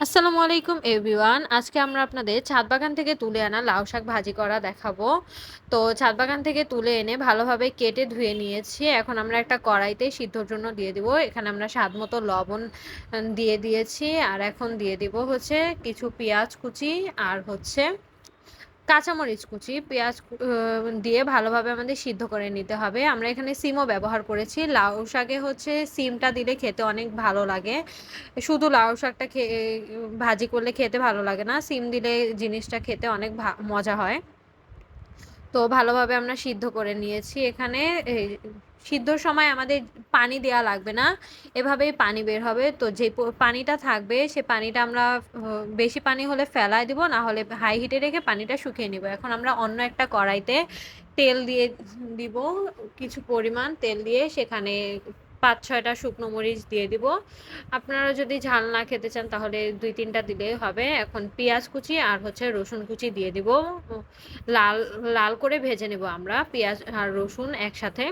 আসসালামু আলাইকুম এভরিওয়ান। আজকে আমরা আপনাদের ছাদ বাগান থেকে তুলে আনা লাউ শাক ভাজি করা দেখাবো। তো ছাদ বাগান থেকে তুলে এনে ভালোভাবে কেটে ধুয়ে নিয়েছি। এখন আমরা একটা কড়াইতে সিদ্ধর জন্য দিয়ে দিব। এখানে আমরা স্বাদ মতো লবণ দিয়ে দিয়েছি। আর এখন দিয়ে দিব হচ্ছে কিছু পেঁয়াজ কুচি আর হচ্ছে কাঁচামরিচ কুচি, পেঁয়াজ দিয়ে ভালোভাবে আমাদের সিদ্ধ করে নিতে হবে। আমরা এখানে সিমও ব্যবহার করেছি। লাউ শাকে হচ্ছে সিমটা দিলে খেতে অনেক ভালো লাগে। শুধু লাউ শাকটা ভাজি করলে খেতে ভালো লাগে না। সিম দিলে জিনিসটা খেতে অনেক মজা হয়। তো ভালোভাবে আমরা সিদ্ধ করে নিয়েছি। এখানে এই সিদ্ধর সময় আমাদের পানি দেয়া লাগবে না। এভাবেই পানি বের হবে। তো যে পানিটা থাকবে সে পানিটা আমরা বেশি পানি হলে ফেলায় দিব, না হলে হাই হিটে রেখে পানিটা শুকিয়ে নিব। এখন আমরা অন্য একটা কড়াইতে তেল দিয়ে দিব, কিছু পরিমাণ তেল দিয়ে সেখানে ৫-৬টা শুকনো মরিচ দিয়ে দিব। আপনারা যদি ঝাল না খেতে চান তাহলে ২-৩টা দিলেই হবে। এখন পেঁয়াজ কুচি আর হচ্ছে রসুন কুচি দিয়ে দিব। লাল লাল করে ভেজে নেব আমরা পেঁয়াজ আর রসুন একসাথে।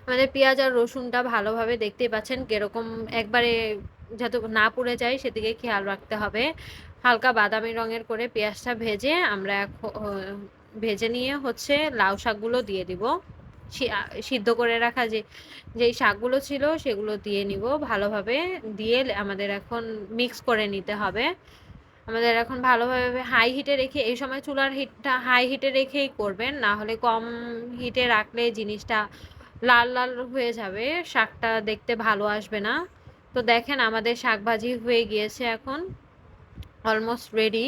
আমাদের পেঁয়াজ আর রসুনটা ভালোভাবে দেখতেই পাচ্ছেন কিরকম, একবারে যাতে না পুড়ে যায় সেদিকে খেয়াল রাখতে হবে। হালকা বাদামি রঙের করে পেঁয়াজটা ভেজে আমরা ভেজে নিয়ে হচ্ছে লাউ শাকগুলো দিয়ে দিব। সিদ্ধ করে রাখা যেই শাকগুলো ছিল সেগুলো দিয়ে নিব ভালোভাবে। দিয়ে আমাদের এখন মিক্স করে নিতে হবে। আমাদের এখন ভালোভাবে হাই হিটে রেখে, এই সময় চুলার হিটটা হাই হিটে রেখেই করবেন, না হলে কম হিটে রাখলে জিনিসটা লাল লাল হয়ে যাবে, শাকটা দেখতে ভালো আসবে না। তো দেখেন আমাদের শাক ভাজি হয়ে গিয়েছে, এখন অলমোস্ট রেডি।